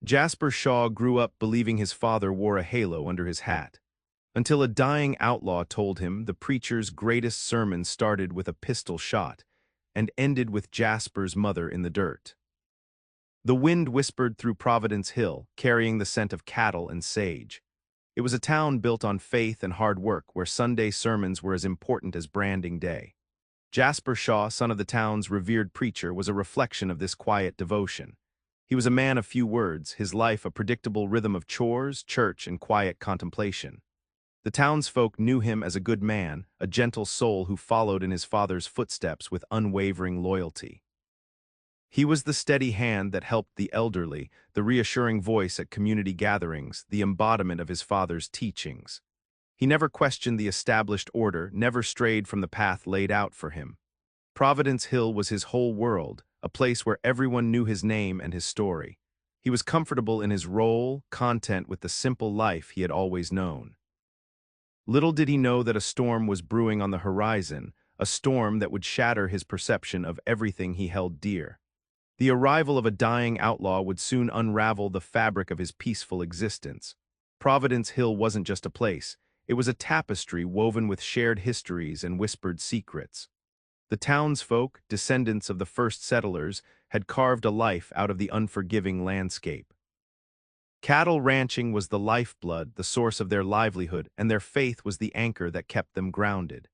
Jasper Shaw grew up believing his father wore a halo under his hat, until a dying outlaw told him the preacher's greatest sermon started with a pistol shot and ended with Jasper's mother in the dirt. The wind whispered through Providence Hill, carrying the scent of cattle and sage. It was a town built on faith and hard work where Sunday sermons were as important as branding day. Jasper Shaw, son of the town's revered preacher, was a reflection of this quiet devotion. He was a man of few words, his life a predictable rhythm of chores, church, and quiet contemplation. The townsfolk knew him as a good man, a gentle soul who followed in his father's footsteps with unwavering loyalty. He was the steady hand that helped the elderly, the reassuring voice at community gatherings, the embodiment of his father's teachings. He never questioned the established order, never strayed from the path laid out for him. Providence Hill was his whole world, a place where everyone knew his name and his story. He was comfortable in his role, content with the simple life he had always known. Little did he know that a storm was brewing on the horizon, a storm that would shatter his perception of everything he held dear. The arrival of a dying outlaw would soon unravel the fabric of his peaceful existence. Providence Hill wasn't just a place, it was a tapestry woven with shared histories and whispered secrets. The townsfolk, descendants of the first settlers, had carved a life out of the unforgiving landscape. Cattle ranching was the lifeblood, the source of their livelihood, and their faith was the anchor that kept them grounded.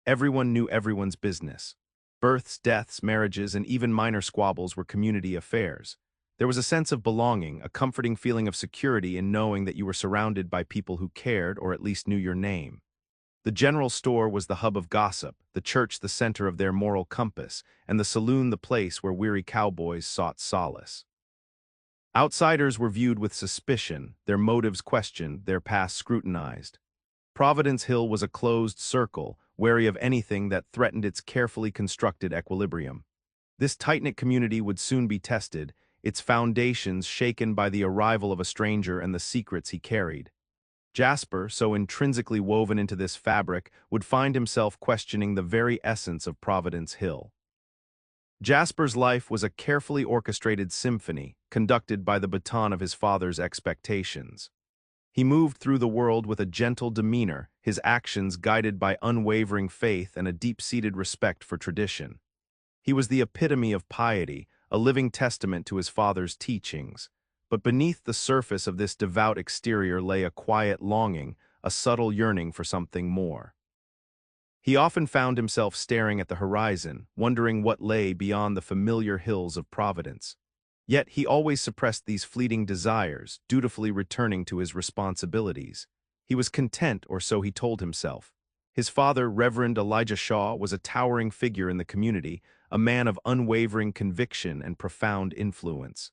Everyone knew everyone's business. Births, deaths, marriages, and even minor squabbles were community affairs. There was a sense of belonging, a comforting feeling of security in knowing that you were surrounded by people who cared or at least knew your name. The general store was the hub of gossip, the church the center of their moral compass, and the saloon the place where weary cowboys sought solace. Outsiders were viewed with suspicion, their motives questioned, their past scrutinized. Providence Hill was a closed circle, wary of anything that threatened its carefully constructed equilibrium. This tight-knit community would soon be tested, its foundations shaken by the arrival of a stranger and the secrets he carried. Jasper, so intrinsically woven into this fabric, would find himself questioning the very essence of Providence Hill. Jasper's life was a carefully orchestrated symphony, conducted by the baton of his father's expectations. He moved through the world with a gentle demeanor, his actions guided by unwavering faith and a deep-seated respect for tradition. He was the epitome of piety, a living testament to his father's teachings. But beneath the surface of this devout exterior lay a quiet longing, a subtle yearning for something more. He often found himself staring at the horizon, wondering what lay beyond the familiar hills of Providence. Yet he always suppressed these fleeting desires, dutifully returning to his responsibilities. He was content, or so he told himself. His father, Reverend Elijah Shaw, was a towering figure in the community, a man of unwavering conviction and profound influence.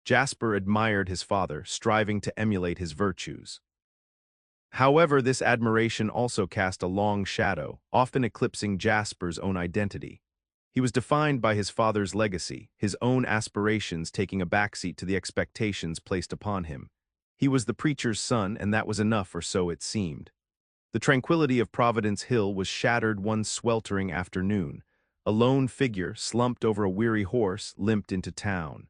Jasper admired his father, striving to emulate his virtues. However, this admiration also cast a long shadow, often eclipsing Jasper's own identity. He was defined by his father's legacy, his own aspirations taking a backseat to the expectations placed upon him. He was the preacher's son, and that was enough, or so it seemed. The tranquility of Providence Hill was shattered one sweltering afternoon. A lone figure, slumped over a weary horse, limped into town.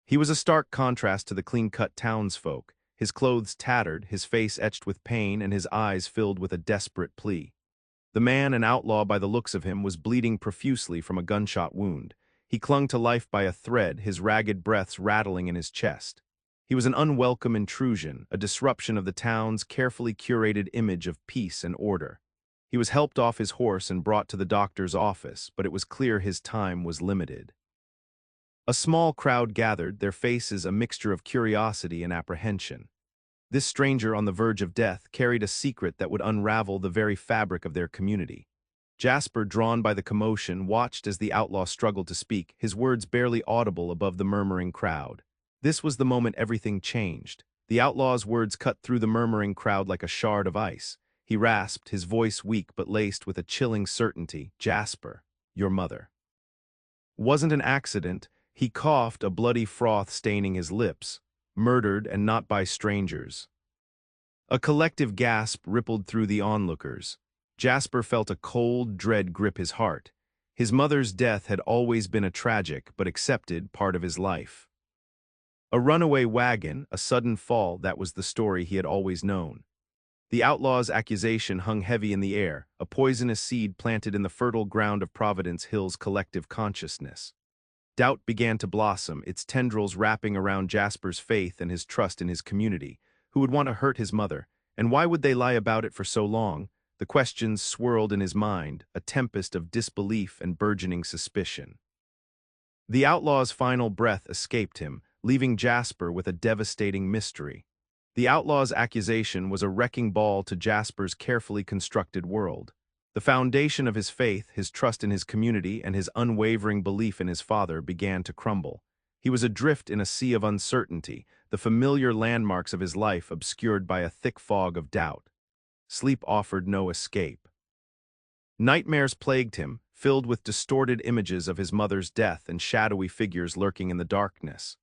He was a stark contrast to the clean-cut townsfolk, his clothes tattered, his face etched with pain, and his eyes filled with a desperate plea. The man, an outlaw by the looks of him, was bleeding profusely from a gunshot wound. He clung to life by a thread, his ragged breaths rattling in his chest. He was an unwelcome intrusion, a disruption of the town's carefully curated image of peace and order. He was helped off his horse and brought to the doctor's office, but it was clear his time was limited. A small crowd gathered, their faces a mixture of curiosity and apprehension. This stranger on the verge of death carried a secret that would unravel the very fabric of their community. Jasper, drawn by the commotion, watched as the outlaw struggled to speak, his words barely audible above the murmuring crowd. This was the moment everything changed. The outlaw's words cut through the murmuring crowd like a shard of ice. He rasped, his voice weak but laced with a chilling certainty, "Jasper, your mother." Wasn't an accident. He coughed, a bloody froth staining his lips. Murdered, and not by strangers. A collective gasp rippled through the onlookers. Jasper felt a cold dread grip his heart. His mother's death had always been a tragic but accepted part of his life. A runaway wagon, a sudden fall, that was the story he had always known. The outlaw's accusation hung heavy in the air, a poisonous seed planted in the fertile ground of Providence Hill's collective consciousness. Doubt began to blossom, its tendrils wrapping around Jasper's faith and his trust in his community. Who would want to hurt his mother? And why would they lie about it for so long? The questions swirled in his mind, a tempest of disbelief and burgeoning suspicion. The outlaw's final breath escaped him, leaving Jasper with a devastating mystery. The outlaw's accusation was a wrecking ball to Jasper's carefully constructed world. The foundation of his faith, his trust in his community, and his unwavering belief in his father began to crumble. He was adrift in a sea of uncertainty, the familiar landmarks of his life obscured by a thick fog of doubt. Sleep offered no escape. Nightmares plagued him, filled with distorted images of his mother's death and shadowy figures lurking in the darkness.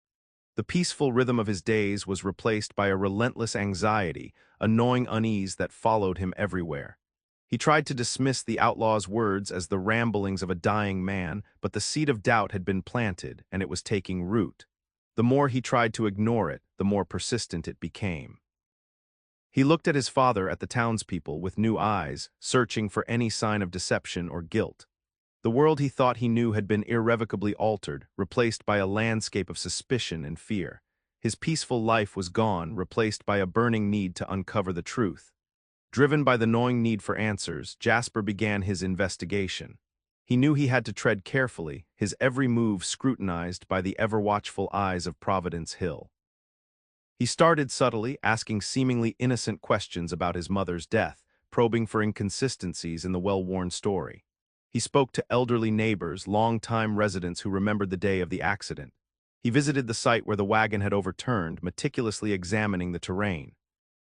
The peaceful rhythm of his days was replaced by a relentless anxiety, a gnawing unease that followed him everywhere. He tried to dismiss the outlaw's words as the ramblings of a dying man, but the seed of doubt had been planted, and it was taking root. The more he tried to ignore it, the more persistent it became. He looked at his father, at the townspeople, with new eyes, searching for any sign of deception or guilt. The world he thought he knew had been irrevocably altered, replaced by a landscape of suspicion and fear. His peaceful life was gone, replaced by a burning need to uncover the truth. Driven by the gnawing need for answers, Jasper began his investigation. He knew he had to tread carefully, his every move scrutinized by the ever-watchful eyes of Providence Hill. He started subtly, asking seemingly innocent questions about his mother's death, probing for inconsistencies in the well-worn story. He spoke to elderly neighbors, long-time residents who remembered the day of the accident. He visited the site where the wagon had overturned, meticulously examining the terrain.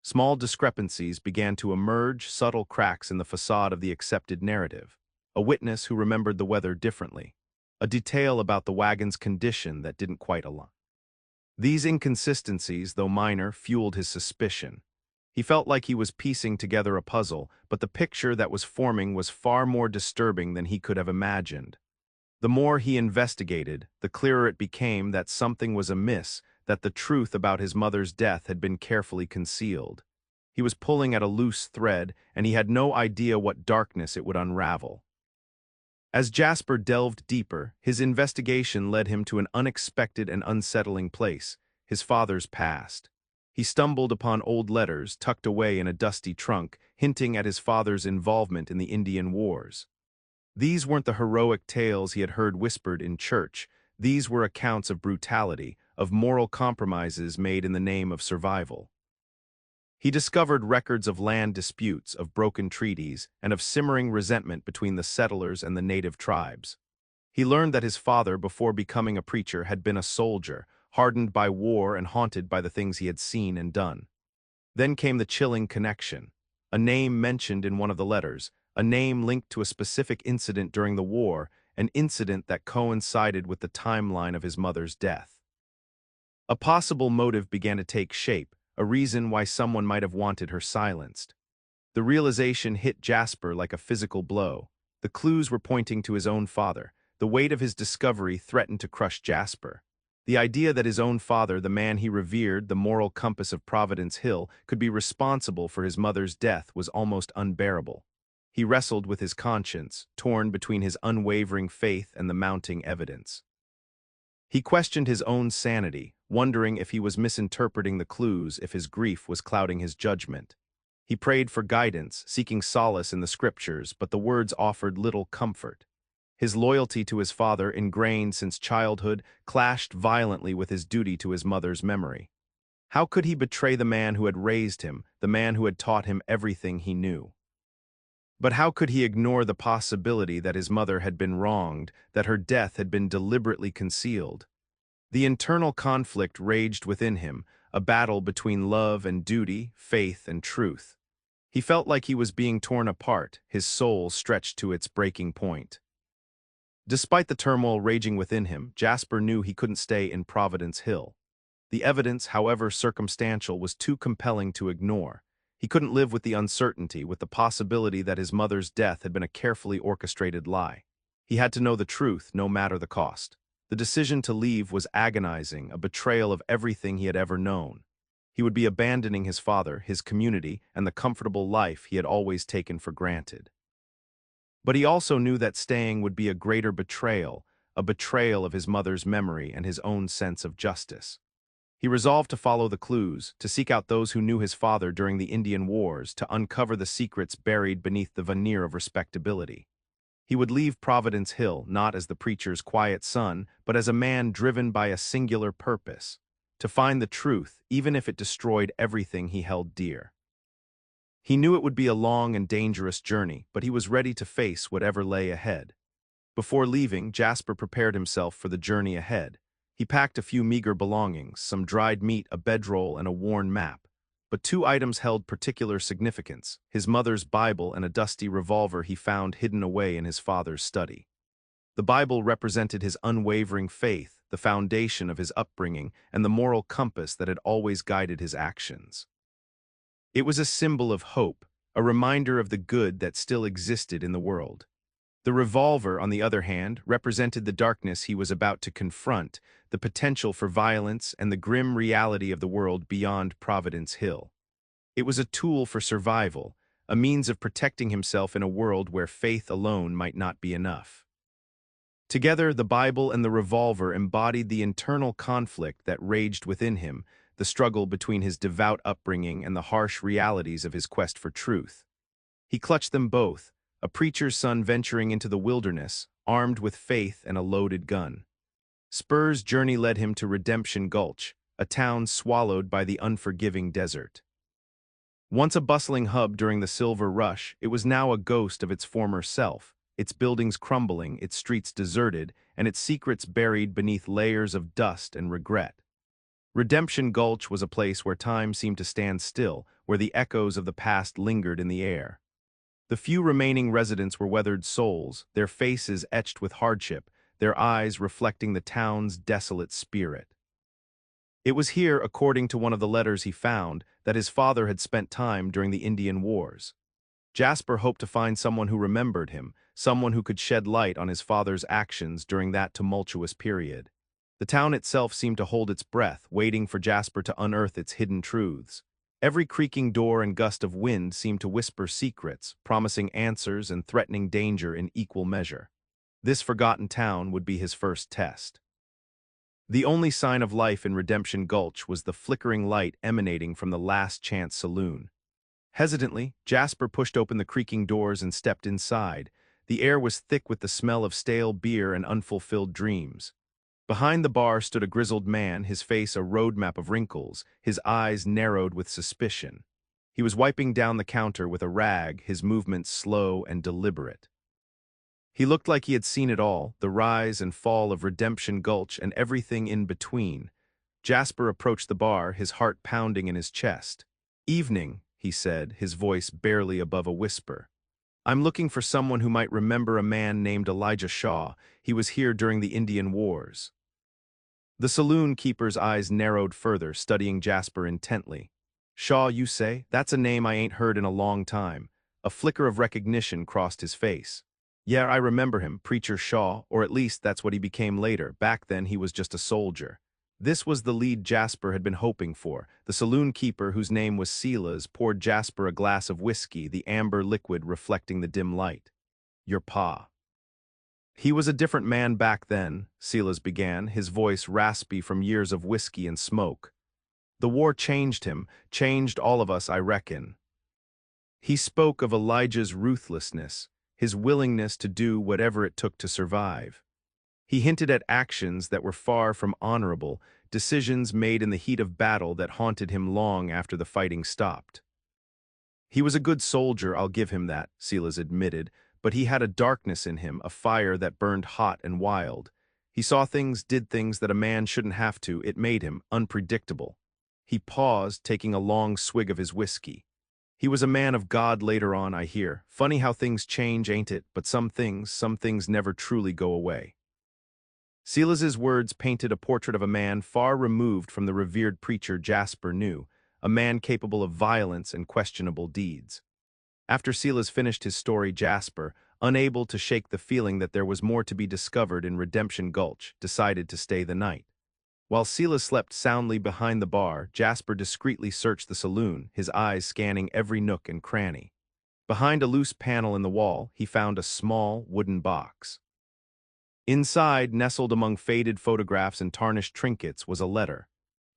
Small discrepancies began to emerge, subtle cracks in the facade of the accepted narrative. A witness who remembered the weather differently. A detail about the wagon's condition that didn't quite align. These inconsistencies, though minor, fueled his suspicion. He felt like he was piecing together a puzzle, but the picture that was forming was far more disturbing than he could have imagined. The more he investigated, the clearer it became that something was amiss, that the truth about his mother's death had been carefully concealed. He was pulling at a loose thread, and he had no idea what darkness it would unravel. As Jasper delved deeper, his investigation led him to an unexpected and unsettling place, his father's past. He stumbled upon old letters tucked away in a dusty trunk, hinting at his father's involvement in the Indian Wars. These weren't the heroic tales he had heard whispered in church. These were accounts of brutality, of moral compromises made in the name of survival. He discovered records of land disputes, of broken treaties, and of simmering resentment between the settlers and the native tribes. He learned that his father, before becoming a preacher, had been a soldier, hardened by war and haunted by the things he had seen and done. Then came the chilling connection. A name mentioned in one of the letters, a name linked to a specific incident during the war, an incident that coincided with the timeline of his mother's death. A possible motive began to take shape, a reason why someone might have wanted her silenced. The realization hit Jasper like a physical blow. The clues were pointing to his own father. The weight of his discovery threatened to crush Jasper. The idea that his own father, the man he revered, the moral compass of Providence Hill, could be responsible for his mother's death was almost unbearable. He wrestled with his conscience, torn between his unwavering faith and the mounting evidence. He questioned his own sanity, wondering if he was misinterpreting the clues, if his grief was clouding his judgment. He prayed for guidance, seeking solace in the scriptures, but the words offered little comfort. His loyalty to his father, ingrained since childhood, clashed violently with his duty to his mother's memory. How could he betray the man who had raised him, the man who had taught him everything he knew? But how could he ignore the possibility that his mother had been wronged, that her death had been deliberately concealed? The internal conflict raged within him, a battle between love and duty, faith and truth. He felt like he was being torn apart, his soul stretched to its breaking point. Despite the turmoil raging within him, Jasper knew he couldn't stay in Providence Hill. The evidence, however circumstantial, was too compelling to ignore. He couldn't live with the uncertainty, with the possibility that his mother's death had been a carefully orchestrated lie. He had to know the truth, no matter the cost. The decision to leave was agonizing, a betrayal of everything he had ever known. He would be abandoning his father, his community, and the comfortable life he had always taken for granted. But he also knew that staying would be a betrayal of his mother's memory and his own sense of justice. He resolved to follow the clues, to seek out those who knew his father during the Indian Wars, to uncover the secrets buried beneath the veneer of respectability. He would leave Providence Hill not as the preacher's quiet son, but as a man driven by a singular purpose, to find the truth, even if it destroyed everything he held dear. He knew it would be a long and dangerous journey, but he was ready to face whatever lay ahead. Before leaving, Jasper prepared himself for the journey ahead. He packed a few meager belongings, some dried meat, a bedroll, and a worn map. But two items held particular significance: his mother's Bible and a dusty revolver he found hidden away in his father's study. The Bible represented his unwavering faith, the foundation of his upbringing, and the moral compass that had always guided his actions. It was a symbol of hope, a reminder of the good that still existed in the world. The revolver, on the other hand, represented the darkness he was about to confront, the potential for violence and the grim reality of the world beyond Providence Hill. It was a tool for survival, a means of protecting himself in a world where faith alone might not be enough. Together, the Bible and the revolver embodied the internal conflict that raged within him, the struggle between his devout upbringing and the harsh realities of his quest for truth. He clutched them both, a preacher's son venturing into the wilderness, armed with faith and a loaded gun. Spur's journey led him to Redemption Gulch, a town swallowed by the unforgiving desert. Once a bustling hub during the Silver Rush, it was now a ghost of its former self, its buildings crumbling, its streets deserted, and its secrets buried beneath layers of dust and regret. Redemption Gulch was a place where time seemed to stand still, where the echoes of the past lingered in the air. The few remaining residents were weathered souls, their faces etched with hardship, their eyes reflecting the town's desolate spirit. It was here, according to one of the letters he found, that his father had spent time during the Indian Wars. Jasper hoped to find someone who remembered him, someone who could shed light on his father's actions during that tumultuous period. The town itself seemed to hold its breath, waiting for Jasper to unearth its hidden truths. Every creaking door and gust of wind seemed to whisper secrets, promising answers and threatening danger in equal measure. This forgotten town would be his first test. The only sign of life in Redemption Gulch was the flickering light emanating from the Last Chance Saloon. Hesitantly, Jasper pushed open the creaking doors and stepped inside. The air was thick with the smell of stale beer and unfulfilled dreams. Behind the bar stood a grizzled man, his face a roadmap of wrinkles, his eyes narrowed with suspicion. He was wiping down the counter with a rag, his movements slow and deliberate. He looked like he had seen it all, the rise and fall of Redemption Gulch and everything in between. Jasper approached the bar, his heart pounding in his chest. "Evening," he said, his voice barely above a whisper. "I'm looking for someone who might remember a man named Elijah Shaw. He was here during the Indian Wars." The saloon keeper's eyes narrowed further, studying Jasper intently. "Shaw, you say? That's a name I ain't heard in a long time." A flicker of recognition crossed his face. "Yeah, I remember him, Preacher Shaw, or at least that's what he became later. Back then he was just a soldier." This was the lead Jasper had been hoping for. The saloon keeper, whose name was Silas, poured Jasper a glass of whiskey, the amber liquid reflecting the dim light. "Your pa." "He was a different man back then," Silas began, his voice raspy from years of whiskey and smoke. "The war changed him, changed all of us, I reckon." He spoke of Elijah's ruthlessness, his willingness to do whatever it took to survive. He hinted at actions that were far from honorable, decisions made in the heat of battle that haunted him long after the fighting stopped. "He was a good soldier, I'll give him that," Silas admitted, but he had a darkness in him, a fire that burned hot and wild. He saw things, did things that a man shouldn't have to. It made him unpredictable. He paused, taking a long swig of his whiskey. "He was a man of God later on, I hear. Funny how things change, ain't it? But some things never truly go away." Silas's words painted a portrait of a man far removed from the revered preacher Jasper knew, a man capable of violence and questionable deeds. After Silas finished his story, Jasper, unable to shake the feeling that there was more to be discovered in Redemption Gulch, decided to stay the night. While Silas slept soundly behind the bar, Jasper discreetly searched the saloon, his eyes scanning every nook and cranny. Behind a loose panel in the wall, he found a small, wooden box. Inside, nestled among faded photographs and tarnished trinkets, was a letter.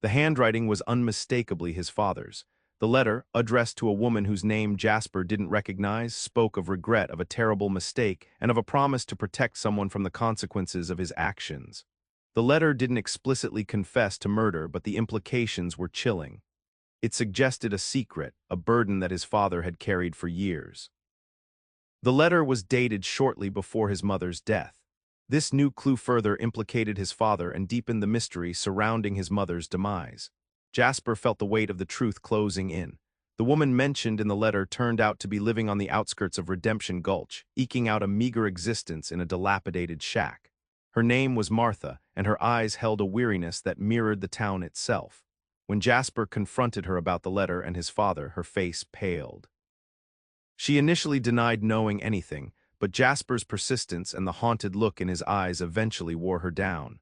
The handwriting was unmistakably his father's. The letter, addressed to a woman whose name Jasper didn't recognize, spoke of regret, of a terrible mistake, and of a promise to protect someone from the consequences of his actions. The letter didn't explicitly confess to murder, but the implications were chilling. It suggested a secret, a burden that his father had carried for years. The letter was dated shortly before his mother's death. This new clue further implicated his father and deepened the mystery surrounding his mother's demise. Jasper felt the weight of the truth closing in. The woman mentioned in the letter turned out to be living on the outskirts of Redemption Gulch, eking out a meager existence in a dilapidated shack. Her name was Martha, and her eyes held a weariness that mirrored the town itself. When Jasper confronted her about the letter and his father, her face paled. She initially denied knowing anything, but Jasper's persistence and the haunted look in his eyes eventually wore her down.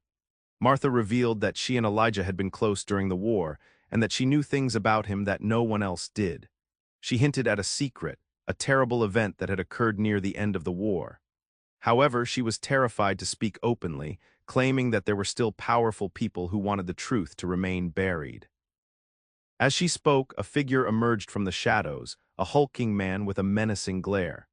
Martha revealed that she and Elijah had been close during the war, and that she knew things about him that no one else did. She hinted at a secret, a terrible event that had occurred near the end of the war. However, she was terrified to speak openly, claiming that there were still powerful people who wanted the truth to remain buried. As she spoke, a figure emerged from the shadows, a hulking man with a menacing glare.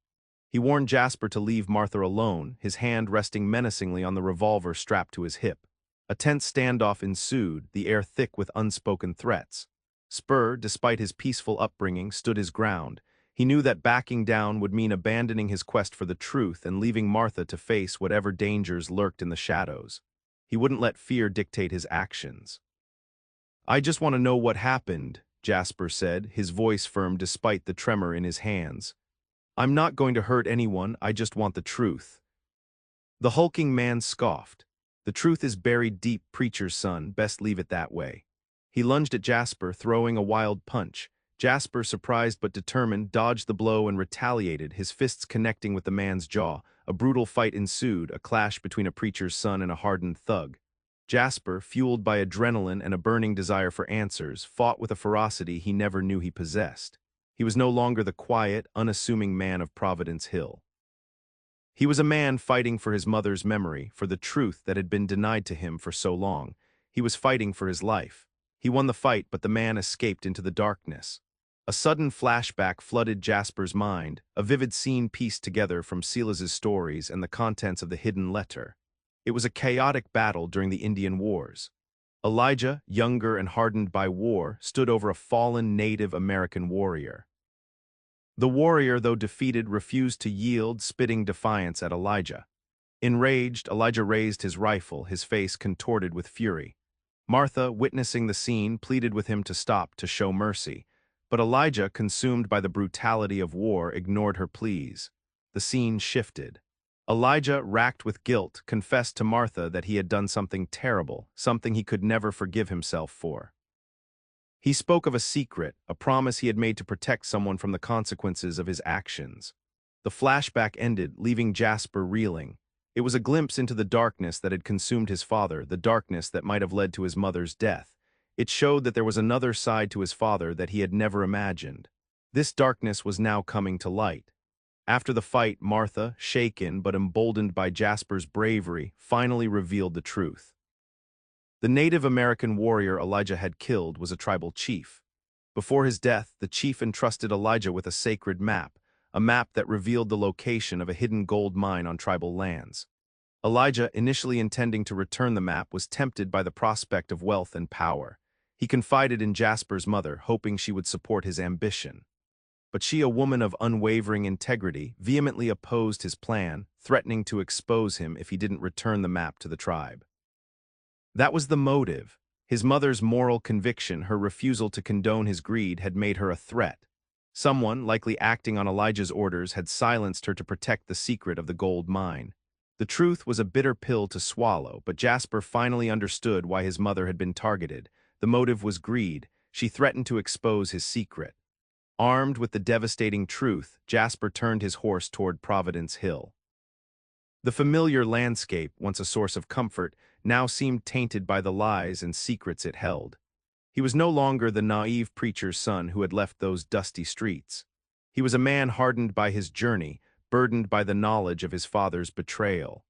He warned Jasper to leave Martha alone, his hand resting menacingly on the revolver strapped to his hip. A tense standoff ensued, the air thick with unspoken threats. Spur, despite his peaceful upbringing, stood his ground. He knew that backing down would mean abandoning his quest for the truth and leaving Martha to face whatever dangers lurked in the shadows. He wouldn't let fear dictate his actions. "I just want to know what happened," Jasper said, his voice firm despite the tremor in his hands. "I'm not going to hurt anyone, I just want the truth." The hulking man scoffed. "The truth is buried deep, preacher's son, best leave it that way." He lunged at Jasper, throwing a wild punch. Jasper, surprised but determined, dodged the blow and retaliated, his fists connecting with the man's jaw. A brutal fight ensued, a clash between a preacher's son and a hardened thug. Jasper, fueled by adrenaline and a burning desire for answers, fought with a ferocity he never knew he possessed. He was no longer the quiet, unassuming man of Providence Hill. He was a man fighting for his mother's memory, for the truth that had been denied to him for so long. He was fighting for his life. He won the fight, but the man escaped into the darkness. A sudden flashback flooded Jasper's mind, a vivid scene pieced together from Silas's stories and the contents of the hidden letter. It was a chaotic battle during the Indian Wars. Elijah, younger and hardened by war, stood over a fallen Native American warrior. The warrior, though defeated, refused to yield, spitting defiance at Elijah. Enraged, Elijah raised his rifle, his face contorted with fury. Martha, witnessing the scene, pleaded with him to stop, to show mercy. But Elijah, consumed by the brutality of war, ignored her pleas. The scene shifted. Elijah, racked with guilt, confessed to Martha that he had done something terrible, something he could never forgive himself for. He spoke of a secret, a promise he had made to protect someone from the consequences of his actions. The flashback ended, leaving Jasper reeling. It was a glimpse into the darkness that had consumed his father, the darkness that might have led to his mother's death. It showed that there was another side to his father that he had never imagined. This darkness was now coming to light. After the fight, Martha, shaken but emboldened by Jasper's bravery, finally revealed the truth. The Native American warrior Elijah had killed was a tribal chief. Before his death, the chief entrusted Elijah with a sacred map, a map that revealed the location of a hidden gold mine on tribal lands. Elijah, initially intending to return the map, was tempted by the prospect of wealth and power. He confided in Jasper's mother, hoping she would support his ambition. But she, a woman of unwavering integrity, vehemently opposed his plan, threatening to expose him if he didn't return the map to the tribe. That was the motive. His mother's moral conviction, her refusal to condone his greed, had made her a threat. Someone, likely acting on Elijah's orders, had silenced her to protect the secret of the gold mine. The truth was a bitter pill to swallow, but Jasper finally understood why his mother had been targeted. The motive was greed. She threatened to expose his secret. Armed with the devastating truth, Jasper turned his horse toward Providence Hill. The familiar landscape, once a source of comfort, now seemed tainted by the lies and secrets it held. He was no longer the naive preacher's son who had left those dusty streets. He was a man hardened by his journey, burdened by the knowledge of his father's betrayal.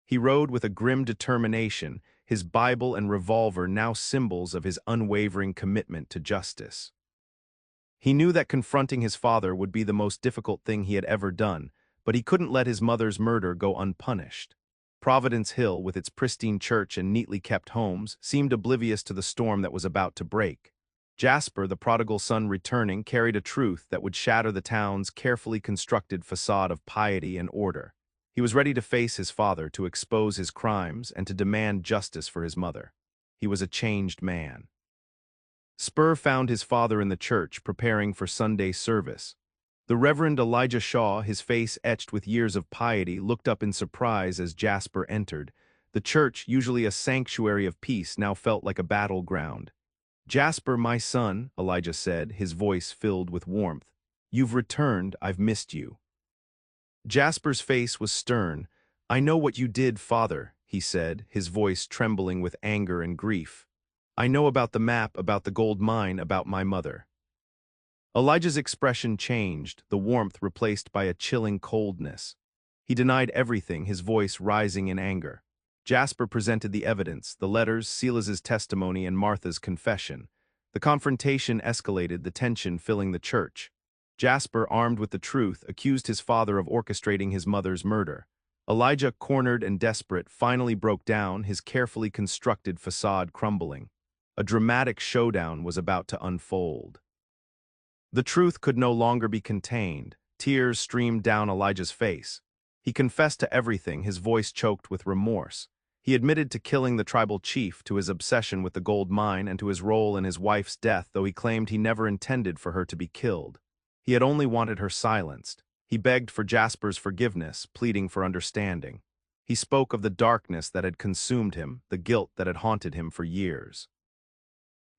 He rode with a grim determination, his Bible and revolver now symbols of his unwavering commitment to justice. He knew that confronting his father would be the most difficult thing he had ever done, but he couldn't let his mother's murder go unpunished. Providence Hill, with its pristine church and neatly kept homes, seemed oblivious to the storm that was about to break. Jasper, the prodigal son returning, carried a truth that would shatter the town's carefully constructed facade of piety and order. He was ready to face his father, to expose his crimes, and to demand justice for his mother. He was a changed man. Spur found his father in the church, preparing for Sunday service. The Reverend Elijah Shaw, his face etched with years of piety, looked up in surprise as Jasper entered. The church, usually a sanctuary of peace, now felt like a battleground. "Jasper, my son," Elijah said, his voice filled with warmth. "You've returned, I've missed you." Jasper's face was stern. "I know what you did, father," he said, his voice trembling with anger and grief. "I know about the map, about the gold mine, about my mother." Elijah's expression changed, the warmth replaced by a chilling coldness. He denied everything, his voice rising in anger. Jasper presented the evidence, the letters, Silas's testimony, and Martha's confession. The confrontation escalated, the tension filling the church. Jasper, armed with the truth, accused his father of orchestrating his mother's murder. Elijah, cornered and desperate, finally broke down, his carefully constructed facade crumbling. A dramatic showdown was about to unfold. The truth could no longer be contained. Tears streamed down Elijah's face. He confessed to everything, his voice choked with remorse. He admitted to killing the tribal chief, to his obsession with the gold mine, and to his role in his wife's death, though he claimed he never intended for her to be killed. He had only wanted her silenced. He begged for Jasper's forgiveness, pleading for understanding. He spoke of the darkness that had consumed him, the guilt that had haunted him for years.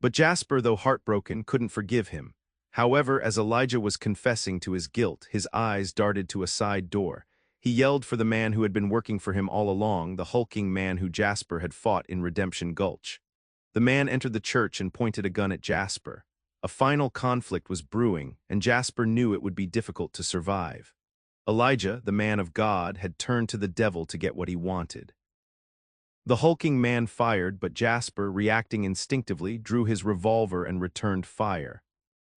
But Jasper, though heartbroken, couldn't forgive him. However, as Elijah was confessing to his guilt, his eyes darted to a side door. He yelled for the man who had been working for him all along, the hulking man who Jasper had fought in Redemption Gulch. The man entered the church and pointed a gun at Jasper. A final conflict was brewing, and Jasper knew it would be difficult to survive. Elijah, the man of God, had turned to the devil to get what he wanted. The hulking man fired, but Jasper, reacting instinctively, drew his revolver and returned fire.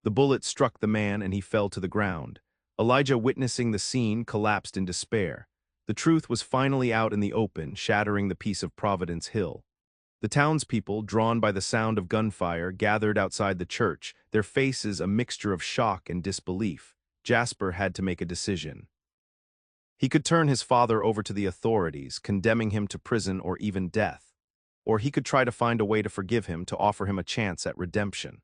The bullet struck the man and he fell to the ground. Elijah, witnessing the scene, collapsed in despair. The truth was finally out in the open, shattering the peace of Providence Hill. The townspeople, drawn by the sound of gunfire, gathered outside the church, their faces a mixture of shock and disbelief. Jasper had to make a decision. He could turn his father over to the authorities, condemning him to prison or even death. Or he could try to find a way to forgive him, to offer him a chance at redemption.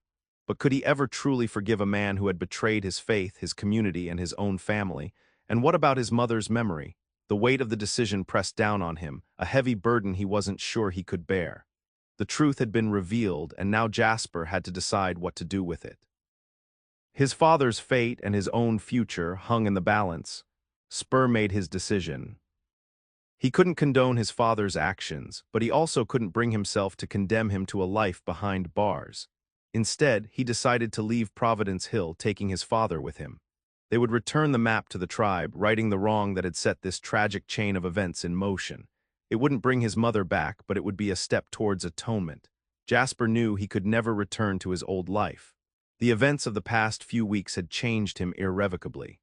But could he ever truly forgive a man who had betrayed his faith, his community, and his own family? And what about his mother's memory? The weight of the decision pressed down on him, a heavy burden he wasn't sure he could bear. The truth had been revealed, and now Jasper had to decide what to do with it. His father's fate and his own future hung in the balance. Spur made his decision. He couldn't condone his father's actions, but he also couldn't bring himself to condemn him to a life behind bars. Instead, he decided to leave Providence Hill, taking his father with him. They would return the map to the tribe, righting the wrong that had set this tragic chain of events in motion. It wouldn't bring his mother back, but it would be a step towards atonement. Jasper knew he could never return to his old life. The events of the past few weeks had changed him irrevocably.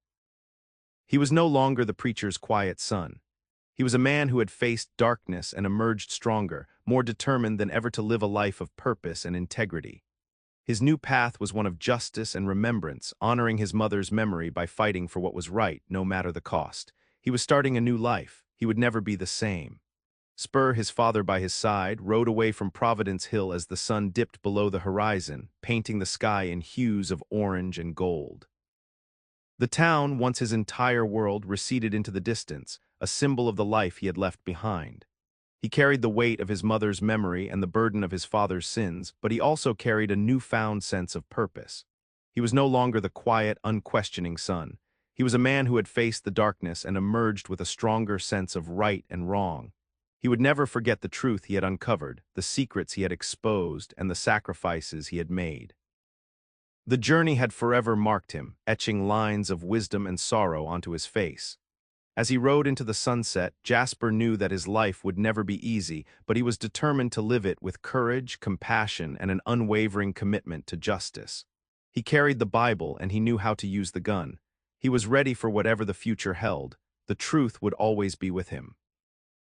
He was no longer the preacher's quiet son. He was a man who had faced darkness and emerged stronger, more determined than ever to live a life of purpose and integrity. His new path was one of justice and remembrance, honoring his mother's memory by fighting for what was right, no matter the cost. He was starting a new life. He would never be the same. Spur, his father by his side, rode away from Providence Hill as the sun dipped below the horizon, painting the sky in hues of orange and gold. The town, once his entire world, receded into the distance, a symbol of the life he had left behind. He carried the weight of his mother's memory and the burden of his father's sins, but he also carried a newfound sense of purpose. He was no longer the quiet, unquestioning son. He was a man who had faced the darkness and emerged with a stronger sense of right and wrong. He would never forget the truth he had uncovered, the secrets he had exposed, and the sacrifices he had made. The journey had forever marked him, etching lines of wisdom and sorrow onto his face. As he rode into the sunset, Jasper knew that his life would never be easy, but he was determined to live it with courage, compassion, and an unwavering commitment to justice. He carried the Bible and he knew how to use the gun. He was ready for whatever the future held. The truth would always be with him.